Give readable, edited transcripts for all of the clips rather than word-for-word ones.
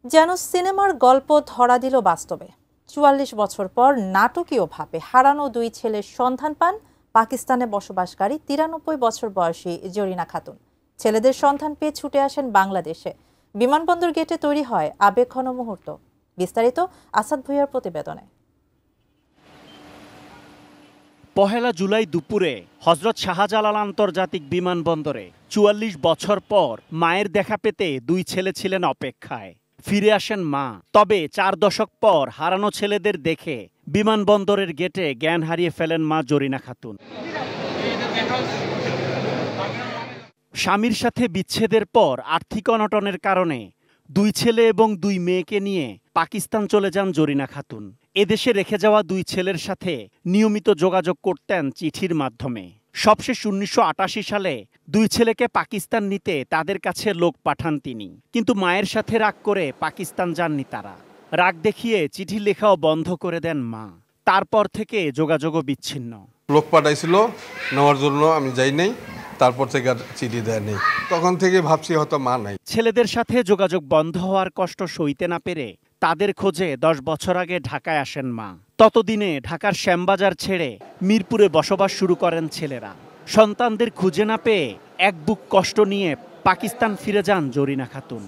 যেন সিনেমার গল্প ধরা দিল বাস্তবে। ৪৪ বছর পর নাটকীয়ভাবে হারানো দুই ছেলের সন্ধান পান পাকিস্তানে বসবাসকারী ৯৩ বছর বয়সী জরিনা খাতুন। ছেলেদের সন্ধান পেয়ে ছুটে আসেন বাংলাদেশে। বিমানবন্দর গেটে তৈরি হয় আবেগঘন মুহূর্ত। বিস্তারিত আসাদ ভুঁইয়ার প্রতিবেদনে। পহেলা জুলাই দুপুরে হজরত শাহজালাল আন্তর্জাতিক বিমানবন্দরে ৪৪ বছর পর মায়ের দেখা পেতে দুই ছেলে ছিলেন অপেক্ষায়। ফিরে আসেন মা। তবে ৪ দশক পর হারানো ছেলেদের দেখে বিমানবন্দরের গেটে জ্ঞান হারিয়ে ফেলেন মা জরিনা খাতুন। স্বামীর সাথে বিচ্ছেদের পর আর্থিক অনটনের কারণে দুই ছেলে এবং দুই মেয়েকে নিয়ে পাকিস্তান চলে যান জরিনা খাতুন। এদেশে রেখে যাওয়া দুই ছেলের সাথে নিয়মিত যোগাযোগ করতেন চিঠির মাধ্যমে। সবশেষ ১৯৮৮ সালে দুই ছেলেকে পাকিস্তান নিতে তাদের কাছে লোক পাঠান তিনি। কিন্তু মায়ের সাথে রাগ করে পাকিস্তান যাননি তারা। রাগ দেখিয়ে চিঠি লেখাও বন্ধ করে দেন মা। তারপর থেকে যোগাযোগও বিচ্ছিন্ন। লোক পাঠাইছিল নেওয়ার জন্য, আমি যাই নাই। তারপর থেকে আর চিঠি দেয় নেই। তখন থেকে ভাবছি হয়তো মা নাই। ছেলেদের সাথে যোগাযোগ বন্ধ হওয়ার কষ্ট সইতে না পেরে তাদের খোঁজে ১০ বছর আগে ঢাকায় আসেন মা। ততদিনে ঢাকার শ্যামবাজার ছেড়ে মিরপুরে বসবাস শুরু করেন ছেলেরা। সন্তানদের খুঁজে না পেয়ে এক বুক কষ্ট নিয়ে পাকিস্তান ফিরে যান জরিনা খাতুন।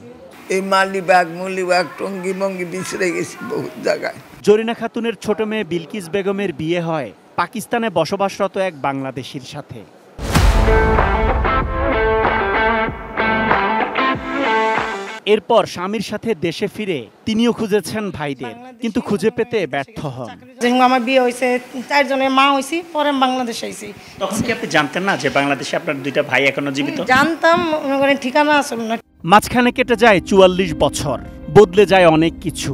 এই মালিবাগ মুলিবাগ টঙ্গি মঙ্গি বিছড়ে গেছি বহুত জায়গায়। জরিনা খাতুনের ছোট মেয়ে বিলকিস বেগমের বিয়ে হয় পাকিস্তানে বসবাসরত এক বাংলাদেশির সাথে। এরপর স্বামীর সাথে দেশে ফিরে তিনিও খুঁজেছেন ভাইদের, কিন্তু খুঁজে পেতে ব্যর্থ হন। আমার বিয়ে হয়েছে, 4 জনের মা হয়েছি, পরে বাংলাদেশ আইছি। তখন কি আপনি জানতেন না যে বাংলাদেশে আপনার দুইটা ভাই এখনো জীবিত? জানতাম, ঠিকানা আসল না। মাঝখানে কেটে যায় ৪৪ বছর, বদলে যায় অনেক কিছু।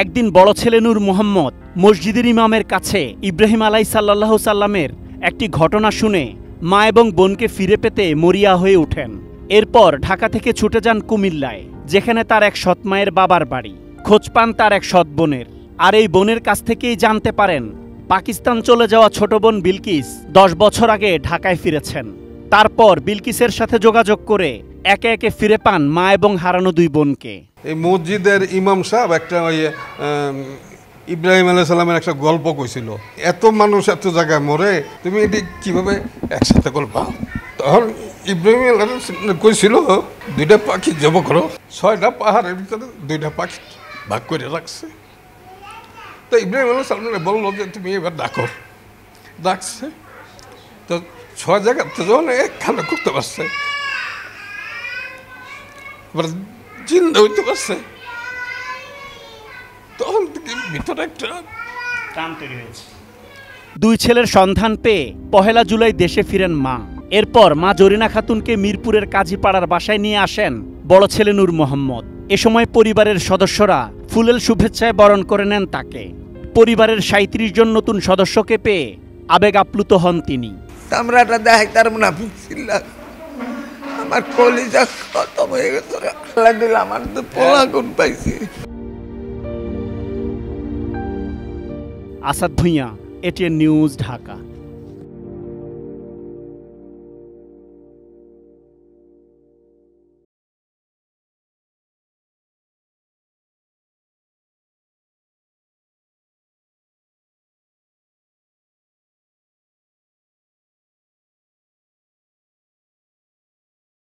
একদিন বড় ছেলে নূর মোহাম্মদ মসজিদের ইমামের কাছে ইব্রাহিম আলাইহিসসালাহু সাল্লামের একটি ঘটনা শুনে মা এবং বোনকে ফিরে পেতে মরিয়া হয়ে ওঠেন। এরপর ঢাকা থেকে ছুটে যান কুমিল্লায়, যেখানে তার এক সৎ মায়ের বাবার বাড়ি। খোঁজ পান তার এক সৎ বোনের, আর এই বোনের কাছ থেকেই জানতে পারেন পাকিস্তান চলে যাওয়া ছোট বোন বিলকিস ১০ বছর আগে ঢাকায় ফিরেছেন। তারপর বিলকিসের সাথে যোগাযোগ করে একে একে ফিরে পান মা এবং হারানো দুই বোনকে। এই মসজিদের ইমাম সাহেব একটা ইব্রাহিম আলাইহিস সালামের একটা গল্প কইছিল, এত মানুষ এত জায়গায় মরে, তুমি এটি কিভাবে একসাথে করবা? তখন ইব্রাহিম আলাইহিস কইছিল, 2টা পাখি জব করো, 6টা পাহাড়ের ভিতরে 2টা পাখি ভাগ করে রাখছে। তো ইব্রাহিম আলাইহিস সালাম বললো যে তুমি এবার ডাকছে। তো 6 জায়গাতে যখন একখানা করতে পারছে, এবার জিন্দা হইতে পারছে, তখন থেকে ভিতরে একটা টান তৈরি হয়েছে। দুই ছেলের সন্ধান পেয়ে পহেলা জুলাই দেশে ফিরেন মা। এরপর মা জরিনা খাতুনকে মিরপুরের কাজীপাড়ার বাসায় নিয়ে আসেন বড় ছেলে নূর মোহাম্মদ। এ সময় পরিবারের সদস্যরা ফুলেল শুভেচ্ছায় বরণ করে নেন তাকে। পরিবারের ৩৭ জন নতুন সদস্যকে পেয়ে আবেগ আপ্লুত হন তিনি। আমরাটা দেখাই তার মুনাফিক ছিল, আমার কলিজা খতম হয়ে গেছে। আল্লাহ দিল আমার তো পোলা গুণ পাইছি। Asad Bhuiyan, ATN news, Dhaka.